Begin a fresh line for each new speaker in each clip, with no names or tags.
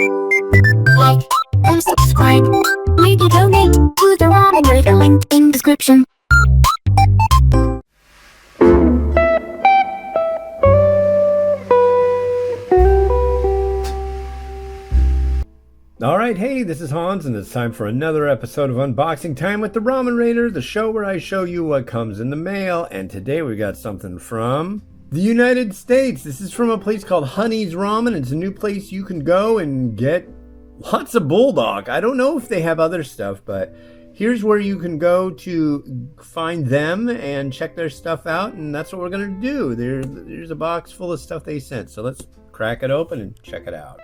Like and subscribe. Maybe donate to the Ramen Raider, link in description.
Alright, hey, this is Hans, and it's time for another episode of Unboxing Time with the Ramen Raider, the show where I show you what comes in the mail, and today we got something from the United States. This is from a place called Hunny's Ramen. It's a new place you can go and get lots of Buldak. I don't know if they have other stuff, but here's where you can go to find them and check their stuff out, and that's what we're going to do. There's a box full of stuff they sent, so let's crack it open and check it out.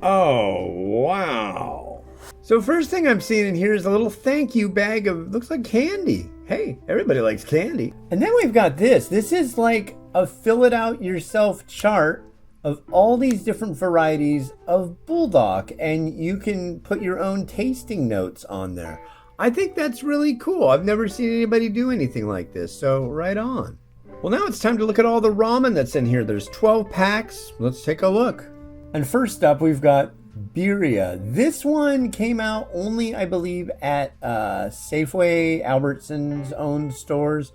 Oh, wow. So first thing I'm seeing in here is a little thank you bag of, looks like candy. Hey, everybody likes candy. And then we've got this. This is like a fill it out yourself chart of all these different varieties of Buldak, and you can put your own tasting notes on there. I think that's really cool. I've never seen anybody do anything like this, so right on. Well, now it's time to look at all the ramen that's in here. There's 12 packs. Let's take a look. And first up, we've got Birria. This one came out only, I believe, at Safeway, Albertsons owned stores.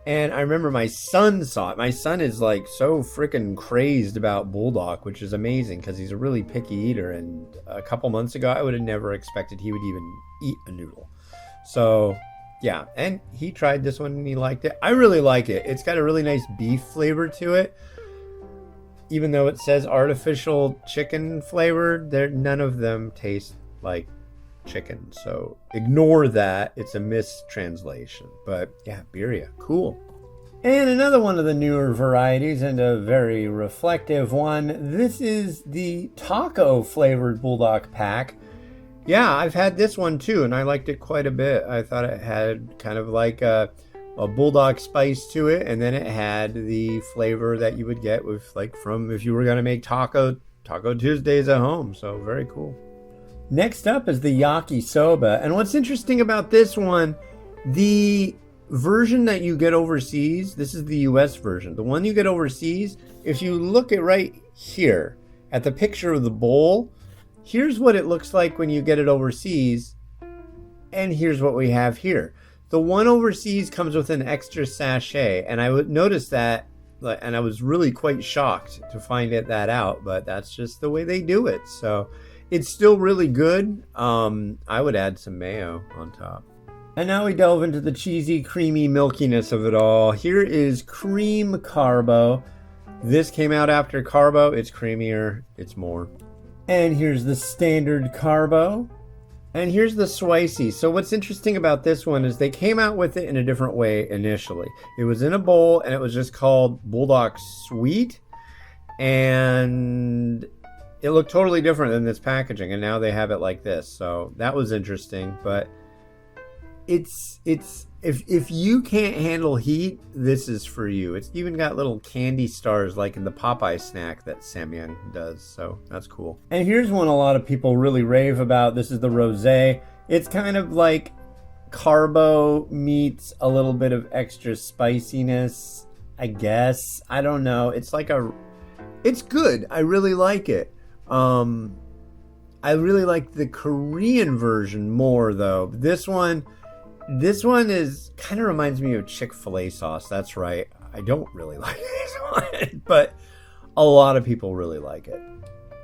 And I remember my son saw it. My son is like so freaking crazed about Buldak, which is amazing because he's a really picky eater. And a couple months ago, I would have never expected he would even eat a noodle. So yeah, and he tried this one and he liked it. I really like it. It's got a really nice beef flavor to it. Even though it says artificial chicken flavored, none of them taste like chicken. So ignore that. It's a mistranslation. But yeah, Birria, cool. And another one of the newer varieties, and a very reflective one. This is the taco flavored Buldak pack. Yeah, I've had this one too, and I liked it quite a bit. I thought it had kind of like a Buldak spice to it, and then it had the flavor that you would get with, like, from if you were going to make Taco Tuesdays at home. So very cool. Next up is the yakisoba, and what's interesting about this one, the version that you get overseas, this is the US version. The one you get overseas, if you look at right here at the picture of the bowl, here's what it looks like when you get it overseas, and here's what we have here. The one overseas comes with an extra sachet, and I would notice that, and I was really quite shocked to find that out, but that's just the way they do it. So it's still really good. I would add some mayo on top. And now we delve into the cheesy, creamy milkiness of it all. Here is cream carbo. This came out after carbo. It's creamier. It's more. And here's the standard carbo. And here's the spicy. So what's interesting about this one is they came out with it in a different way initially. It was in a bowl, and it was just called Buldak Sweet. And it looked totally different than this packaging, and now they have it like this. So that was interesting, but it's if you can't handle heat, this is for you. It's even got little candy stars like in the Popeye snack that Samyang does, so that's cool. And here's one a lot of people really rave about. This is the rosé. It's kind of like carbo meets a little bit of extra spiciness, I guess. I don't know. It's like it's good. I really like it. I really like the Korean version more though. This one is kind of reminds me of Chick-fil-A sauce. That's right. I don't really like this one, but a lot of people really like it.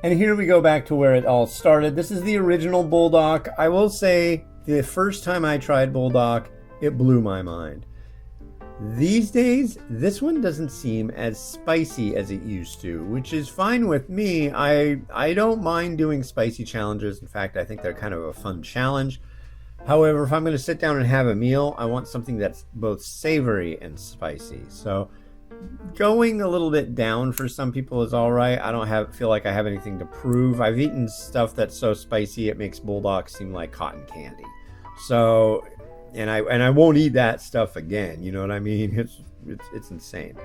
And here we go back to where it all started. This is the original Buldak. I will say the first time I tried Buldak, it blew my mind. These days, this one doesn't seem as spicy as it used to, which is fine with me. I don't mind doing spicy challenges. In fact, I think they're kind of a fun challenge. However, if I'm going to sit down and have a meal, I want something that's both savory and spicy. So going a little bit down for some people is all right. I don't feel like I have anything to prove. I've eaten stuff that's so spicy it makes Buldak seem like cotton candy. So, and I won't eat that stuff again. You know what I mean? It's insane.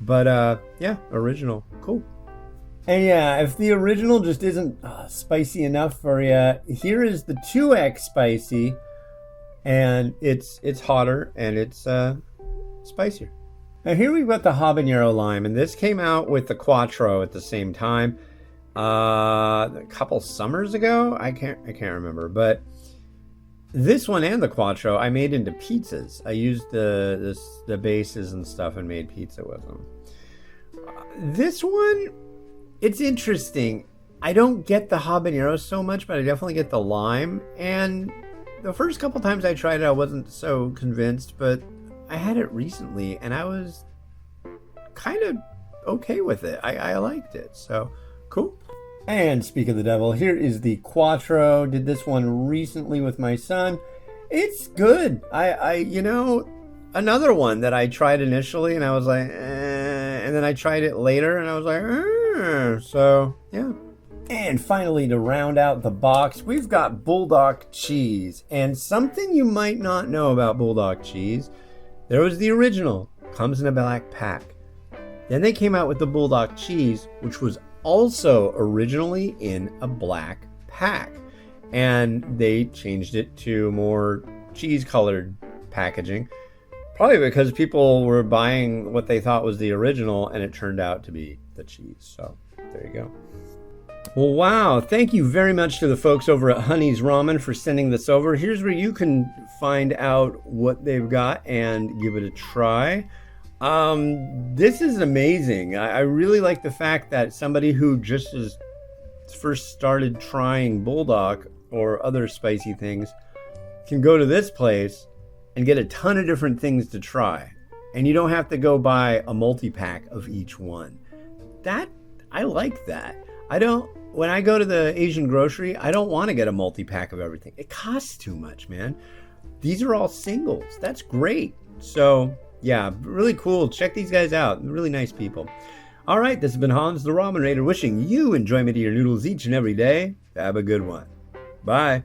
But yeah, original, cool. And yeah, if the original just isn't spicy enough for you, here is the 2X spicy, and it's hotter and it's spicier. Now here we've got the habanero lime, and this came out with the Quattro at the same time. A couple summers ago? I can't remember, but this one and the Quattro I made into pizzas. I used the bases and stuff and made pizza with them. This one, it's interesting. I don't get the habanero so much, but I definitely get the lime. And the first couple times I tried it, I wasn't so convinced, but I had it recently and I was kind of okay with it. I liked it, so cool. And speak of the devil, here is the Quattro. Did this one recently with my son. It's good. Another one that I tried initially and I was like, and then I tried it later and I was like, so yeah. And finally, to round out the box, we've got Buldak cheese. And something you might not know about Buldak cheese, there was the original, comes in a black pack. Then they came out with the Buldak cheese, which was also originally in a black pack. And they changed it to more cheese-colored packaging. Probably because people were buying what they thought was the original, and it turned out to be the cheese. So, there you go. Well, wow. Thank you very much to the folks over at Hunny's Ramen for sending this over. Here's where you can find out what they've got and give it a try. This is amazing. I really like the fact that somebody who just has first started trying Buldak or other spicy things can go to this place and get a ton of different things to try. And you don't have to go buy a multi-pack of each one. I like that. When I go to the Asian grocery, I don't want to get a multi-pack of everything. It costs too much, man. These are all singles. That's great. So, yeah, really cool. Check these guys out. Really nice people. All right, this has been Hans the Ramen Raider wishing you enjoyment of your noodles each and every day. Have a good one. Bye.